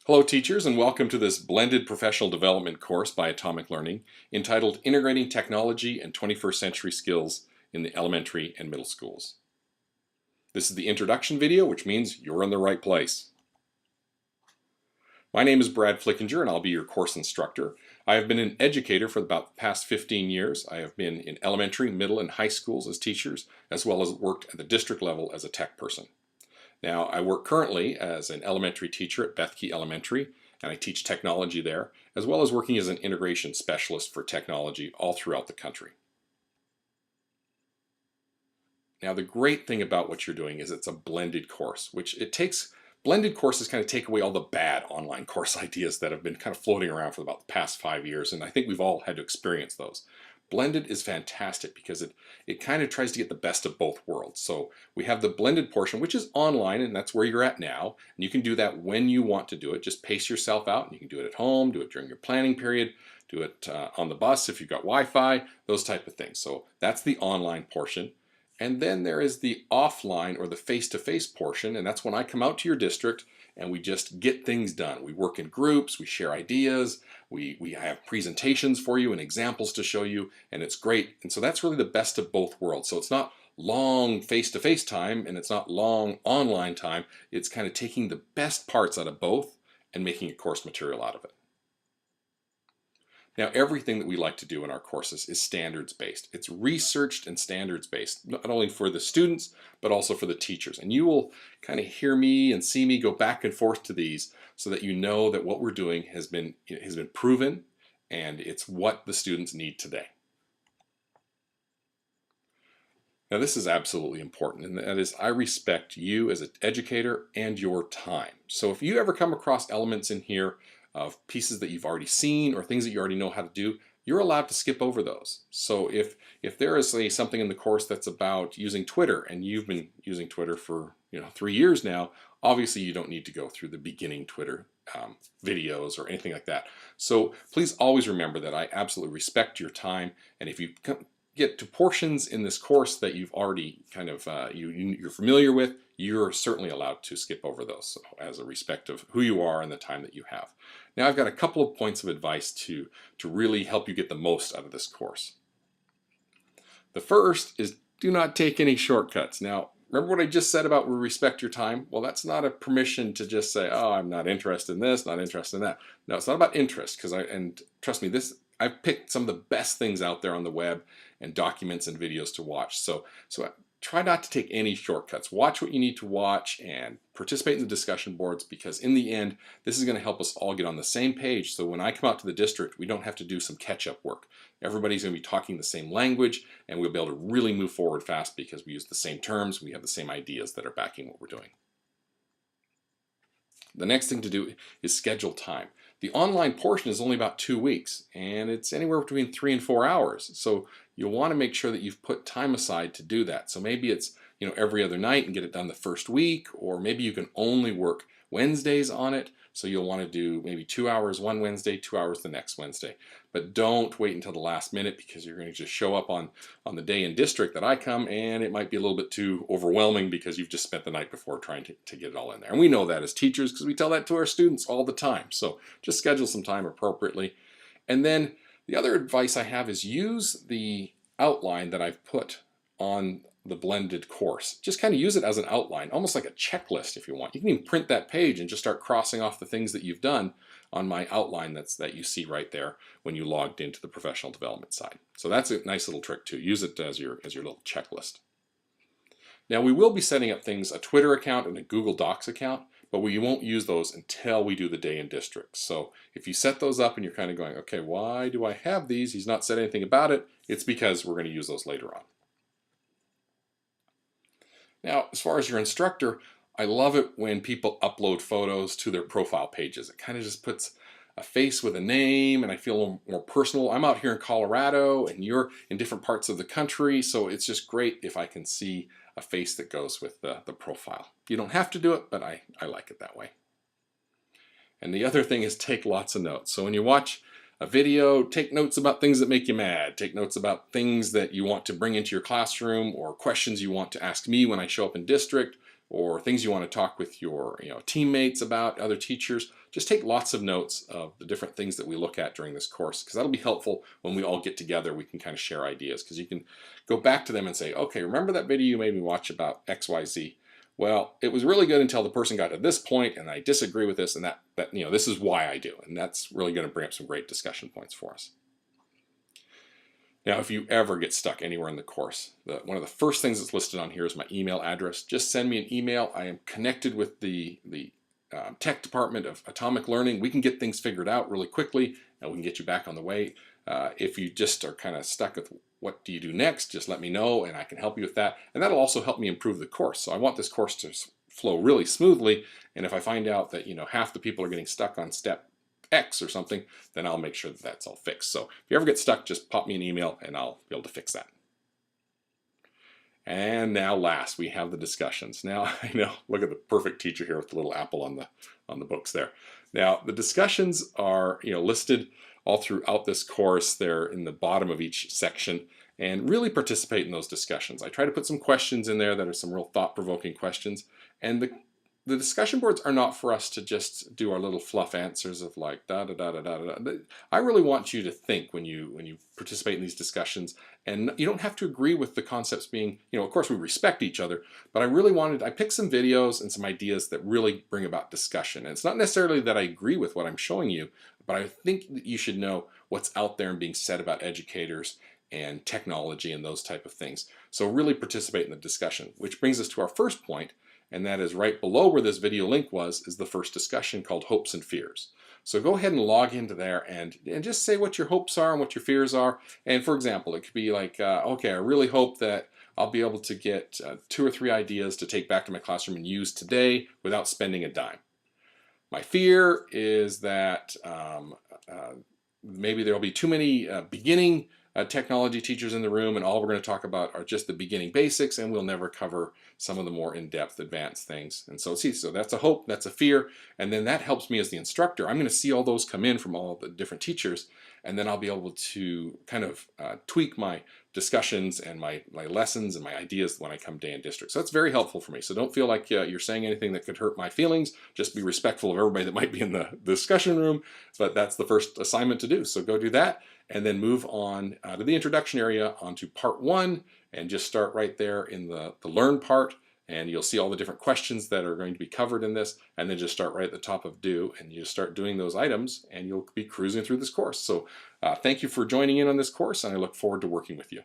Hello teachers, and welcome to this blended professional development course by Atomic Learning entitled Integrating Technology and 21st Century Skills in the Elementary and Middle Schools. This is the introduction video, which means you're in the right place. My name is Brad Flickinger and I'll be your course instructor. I have been an educator for about the past 15 years. I have been in elementary, middle, and high schools as teachers, as well as worked at the district level as a tech person. Now, I work currently as an elementary teacher at Bethke Elementary, and I teach technology there, as well as working as an integration specialist for technology all throughout the country. Now, the great thing about what you're doing is it's a blended course, blended courses kind of take away all the bad online course ideas that have been kind of floating around for about the past 5 years, and I think we've all had to experience those. Blended is fantastic because it kind of tries to get the best of both worlds. So we have the blended portion, which is online, and that's where you're at now. And you can do that when you want to do it. Just pace yourself out, and you can do it at home, do it during your planning period, do it on the bus if you've got Wi-Fi, those type of things. So that's the online portion. And then there is the offline or the face-to-face portion, and that's when I come out to your district and we just get things done. We work in groups, we share ideas, we have presentations for you and examples to show you, and it's great. And so that's really the best of both worlds. So it's not long face-to-face time and it's not long online time. It's kind of taking the best parts out of both and making a course material out of it. Now, everything that we like to do in our courses is standards-based. It's researched and standards-based, not only for the students, but also for the teachers. And you will kind of hear me and see me go back and forth to these so that you know that what we're doing has been proven and it's what the students need today. Now, this is absolutely important, and that is I respect you as an educator and your time. So if you ever come across elements in here of pieces that you've already seen or things that you already know how to do, you're allowed to skip over those. So if there is something in the course that's about using Twitter and you've been using Twitter for 3 years now, obviously you don't need to go through the beginning Twitter videos or anything like that. So please always remember that I absolutely respect your time, and if you get to portions in this course that you've already kind of you're familiar with, you're certainly allowed to skip over those as a respect of who you are and the time that you have. Now, I've got a couple of points of advice to really help you get the most out of this course. The first is do not take any shortcuts. Now, remember what I just said about respect your time? Well, that's not a permission to just say, oh, I'm not interested in this, not interested in that. No, it's not about interest, and trust me, I've picked some of the best things out there on the web and documents and videos to watch. So try not to take any shortcuts. Watch what you need to watch and participate in the discussion boards, because in the end, this is going to help us all get on the same page. So when I come out to the district, we don't have to do some catch-up work. Everybody's going to be talking the same language, and we'll be able to really move forward fast because we use the same terms, we have the same ideas that are backing what we're doing. The next thing to do is schedule time. The online portion is only about 2 weeks, and it's anywhere between 3 and 4 hours. So you'll want to make sure that you've put time aside to do that. So maybe it's every other night and get it done the first week, or maybe you can only work Wednesdays on it. So you'll want to do maybe 2 hours one Wednesday, 2 hours the next Wednesday. But don't wait until the last minute, because you're going to just show up on the day in district that I come, and it might be a little bit too overwhelming because you've just spent the night before trying to get it all in there. And we know that as teachers because we tell that to our students all the time. So just schedule some time appropriately. And then the other advice I have is use the outline that I've put on the blended course. Just kind of use it as an outline, almost like a checklist if you want. You can even print that page and just start crossing off the things that you've done on my outline that you see right there when you logged into the professional development side. So that's a nice little trick too. Use it as your little checklist. Now, we will be setting up things, a Twitter account and a Google Docs account, but we won't use those until we do the day in district. So if you set those up and you're kind of going, okay, why do I have these? He's not said anything about it. It's because we're going to use those later on. Now, as far as your instructor, I love it when people upload photos to their profile pages. It kind of just puts a face with a name, and I feel a little more personal. I'm out here in Colorado, and you're in different parts of the country, so it's just great if I can see a face that goes with the profile. You don't have to do it, but I like it that way. And the other thing is take lots of notes. So when you watch a video, take notes about things that make you mad. Take notes about things that you want to bring into your classroom or questions you want to ask me when I show up in district. or things you want to talk with your teammates about, other teachers, just take lots of notes of the different things that we look at during this course, because that'll be helpful when we all get together. We can kind of share ideas, because you can go back to them and say, okay, remember that video you made me watch about XYZ? Well, it was really good until the person got to this point, and I disagree with this, and that this is why I do. And that's really going to bring up some great discussion points for us. Now, if you ever get stuck anywhere in the course, one of the first things that's listed on here is my email address. Just send me an email. I am connected with the tech department of Atomic Learning. We can get things figured out really quickly, and we can get you back on the way. If you just are kind of stuck with what do you do next, just let me know, and I can help you with that. And that'll also help me improve the course. So I want this course to flow really smoothly, and if I find out that half the people are getting stuck on step X or something, then I'll make sure that that's all fixed. So if you ever get stuck, just pop me an email and I'll be able to fix that. And now last, we have the discussions. Now, I know, look at the perfect teacher here with the little apple on the books there. Now, the discussions are listed all throughout this course. They're in the bottom of each section, and really participate in those discussions. I try to put some questions in there that are some real thought-provoking questions, and the discussion boards are not for us to just do our little fluff answers of like da da da da da da. I really want you to think when you participate in these discussions, and you don't have to agree with the concepts being, of course we respect each other, but I picked some videos and some ideas that really bring about discussion. And it's not necessarily that I agree with what I'm showing you, but I think that you should know what's out there and being said about educators and technology and those type of things. So really participate in the discussion, which brings us to our first point. And that is right below where this video link is the first discussion called Hopes and Fears. So go ahead and log into there and just say what your hopes are and what your fears are. And for example, it could be like, okay, I really hope that I'll be able to get 2 or 3 ideas to take back to my classroom and use today without spending a dime. My fear is that maybe there will be too many beginning technology teachers in the room, and all we're going to talk about are just the beginning basics, and we'll never cover some of the more in-depth advanced things. And so so that's a hope, that's a fear, and then that helps me as the instructor. I'm going to see all those come in from all the different teachers, and then I'll be able to kind of tweak my discussions and my lessons and my ideas when I come day in district. So that's very helpful for me. So don't feel like you're saying anything that could hurt my feelings. Just be respectful of everybody that might be in the discussion room, but that's the first assignment to do. So go do that, and then move on to the introduction area onto part 1, and just start right there in the learn part, and you'll see all the different questions that are going to be covered in this, and then just start right at the top of do, and you just start doing those items, and you'll be cruising through this course. So thank you for joining in on this course, and I look forward to working with you.